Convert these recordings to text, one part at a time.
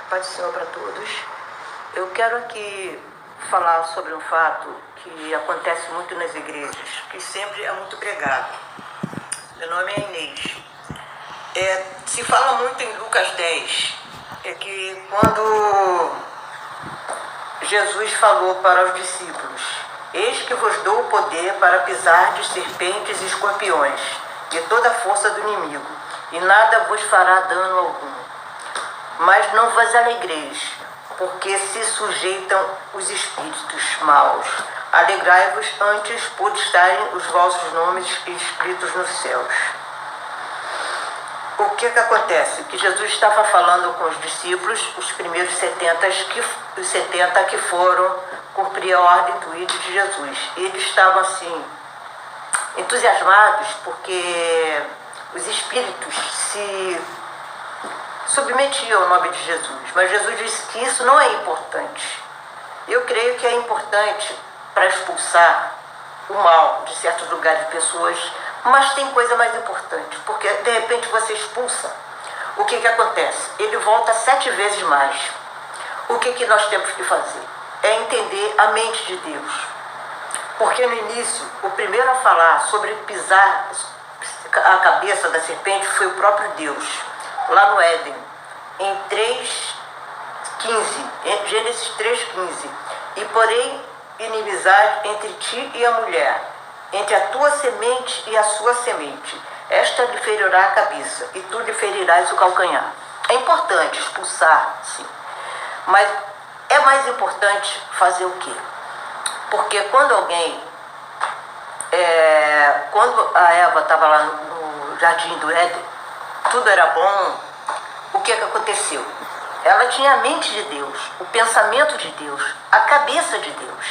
Paz do Senhor para todos. Eu quero aqui falar sobre um fato que acontece muito nas igrejas, que sempre é muito pregado. Meu nome é Inês. Se fala muito em Lucas 10, que quando Jesus falou para os discípulos: eis que vos dou o poder para pisar de serpentes e escorpiões, de toda a força do inimigo, e nada vos fará dano algum. Mas não vos alegreis, porque se sujeitam os espíritos maus. Alegrai-vos antes por estarem os vossos nomes escritos nos céus. O que acontece? Que Jesus estava falando com os discípulos, os primeiros 70 que foram cumprir a ordem do ídolo de Jesus. Eles estavam assim, entusiasmados, porque os espíritos se submetiam ao nome de Jesus. Mas Jesus disse que isso não é importante. Eu creio que é importante para expulsar o mal de certos lugares de pessoas, mas tem coisa mais importante, porque de repente você expulsa, o que acontece? Ele volta 7 vezes mais. O que nós temos que fazer? É entender a mente de Deus. Porque no início, o primeiro a falar sobre pisar a cabeça da serpente foi o próprio Deus, lá no Éden, em 3:15, Gênesis 3:15. E porém inimizade entre ti e a mulher, entre a tua semente e a sua semente. Esta lhe ferirá a cabeça, e tu lhe ferirás o calcanhar. É importante expulsar, sim. Mas é mais importante fazer o quê? Porque quando quando a Eva estava lá no jardim do Éden, tudo era bom. O que aconteceu? Ela tinha a mente de Deus, o pensamento de Deus, a cabeça de Deus.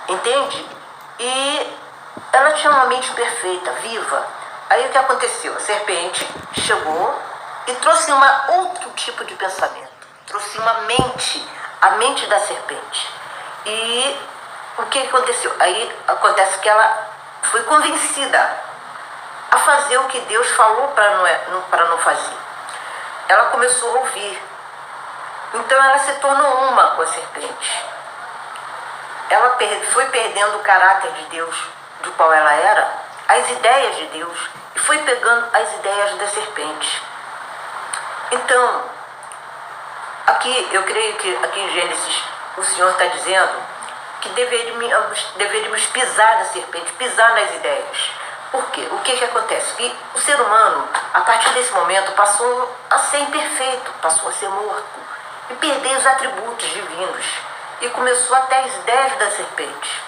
Entende? E ela tinha uma mente perfeita, viva. Aí o que aconteceu? A serpente chegou e trouxe outro tipo de pensamento. Trouxe uma mente, a mente da serpente. E o que aconteceu? Aí acontece que ela foi convencida a fazer o que Deus falou para não fazer. Ela começou a ouvir. Então ela se tornou uma com a serpente. Ela foi perdendo o caráter de Deus, do qual ela era, as ideias de Deus, e foi pegando as ideias da serpente. Então, aqui eu creio que aqui em Gênesis o Senhor está dizendo que deveríamos pisar na serpente, pisar nas ideias. Por quê? O que acontece? Que o ser humano, a partir desse momento, passou a ser imperfeito, passou a ser morto e perder os atributos divinos. E começou a ter as ideias da serpente.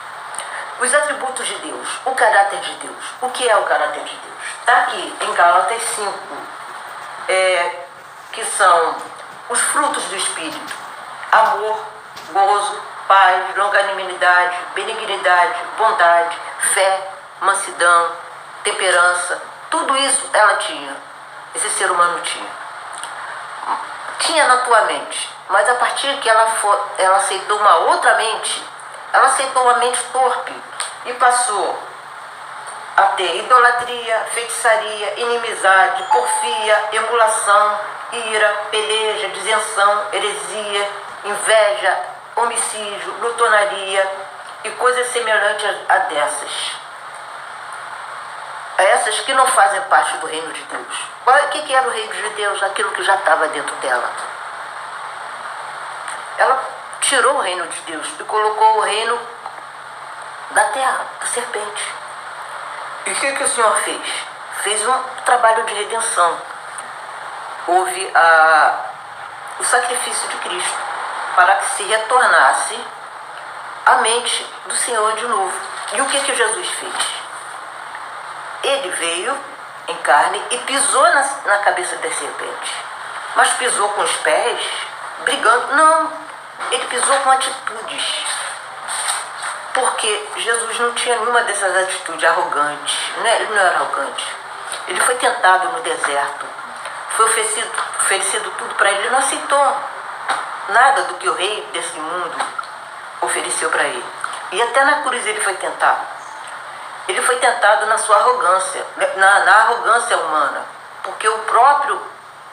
Os atributos de Deus, o caráter de Deus. O que é o caráter de Deus? Está aqui em Gálatas 5, que são os frutos do Espírito: amor, gozo, paz, longanimidade, benignidade, bondade, fé, mansidão, temperança. Tudo isso ela tinha, esse ser humano tinha. Tinha na tua mente, mas a partir que ela aceitou uma outra mente, ela aceitou uma mente torpe e passou a ter idolatria, feitiçaria, inimizade, porfia, emulação, ira, peleja, disenção, heresia, inveja, homicídio, glutonaria e coisas semelhantes a dessas. Essas que não fazem parte do reino de Deus. O que era o reino de Deus? Aquilo que já estava dentro dela. Ela tirou o reino de Deus e colocou o reino da terra, da serpente. E o que o Senhor fez? Fez um trabalho de redenção. Houve o sacrifício de Cristo para que se retornasse a mente do Senhor de novo. E o que Jesus fez? Ele veio em carne e pisou na cabeça da serpente. Mas pisou com os pés, brigando? Não, ele pisou com atitudes. Porque Jesus não tinha nenhuma dessas atitudes arrogantes, né? Ele não era arrogante. Ele foi tentado no deserto, foi oferecido tudo para ele, ele não aceitou nada do que o rei desse mundo ofereceu para ele. E até na cruz ele foi tentado. Ele foi tentado na sua arrogância, na arrogância humana, porque o próprio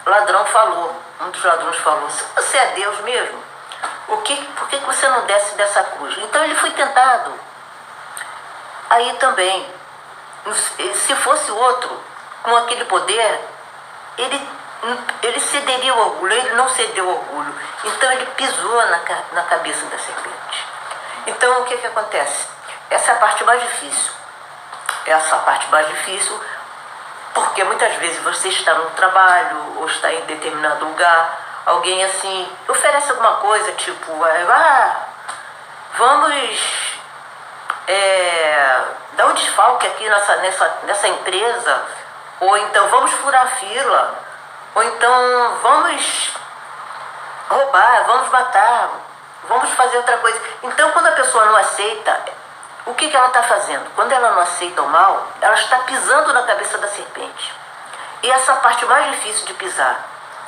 ladrão falou, um dos ladrões falou: se você é Deus mesmo, por que você não desce dessa cruz? Então ele foi tentado. Aí também, se fosse outro com aquele poder, ele cederia o orgulho. Ele não cedeu o orgulho. Então ele pisou na cabeça da serpente. Então o que acontece? Essa é a parte mais difícil. Essa é a parte mais difícil, porque muitas vezes você está no trabalho ou está em determinado lugar, alguém assim oferece alguma coisa, tipo, vamos dar um desfalque aqui nessa empresa, ou então vamos furar a fila, ou então vamos roubar, vamos matar, vamos fazer outra coisa. Então, quando a pessoa não aceita, o que ela está fazendo? Quando ela não aceita o mal, ela está pisando na cabeça da serpente. E essa é a parte mais difícil de pisar,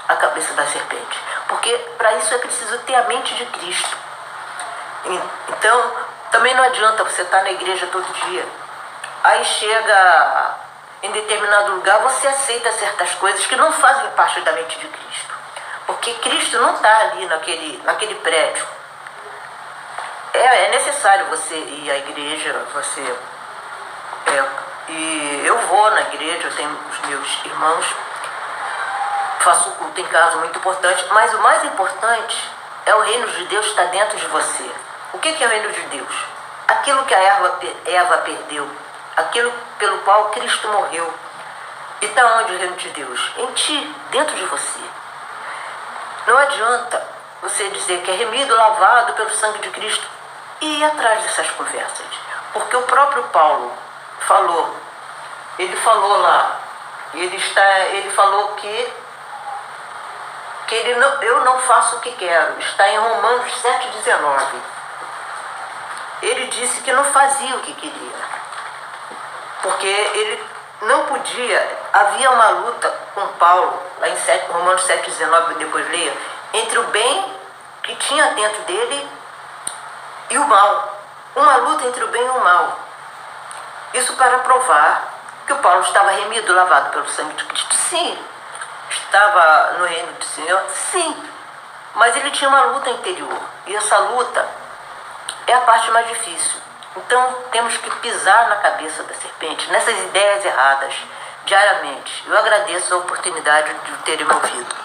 a cabeça da serpente. Porque para isso é preciso ter a mente de Cristo. Então, também não adianta você estar na igreja todo dia. Aí chega em determinado lugar, você aceita certas coisas que não fazem parte da mente de Cristo. Porque Cristo não está ali naquele prédio. É necessário você ir à igreja, e eu vou na igreja, eu tenho os meus irmãos, faço culto em casa, muito importante, mas o mais importante é o reino de Deus estar dentro de você. O que é o reino de Deus? Aquilo que a Eva perdeu, aquilo pelo qual Cristo morreu. E está onde o reino de Deus? Em ti, dentro de você. Não adianta você dizer que é remido, lavado pelo sangue de Cristo e ir atrás dessas conversas. Porque o próprio Paulo falou, ele falou que eu não faço o que quero. Está em Romanos 7,19. Ele disse que não fazia o que queria. Porque ele não podia, havia uma luta com Paulo, lá em Romanos 7,19, depois leia, entre o bem que tinha dentro dele e o mal. Uma luta entre o bem e o mal. Isso para provar que o Paulo estava remido, lavado pelo sangue de Cristo. Sim. Estava no reino do Senhor? Sim. Mas ele tinha uma luta interior. E essa luta é a parte mais difícil. Então temos que pisar na cabeça da serpente, nessas ideias erradas, diariamente. Eu agradeço a oportunidade de terem me ouvido.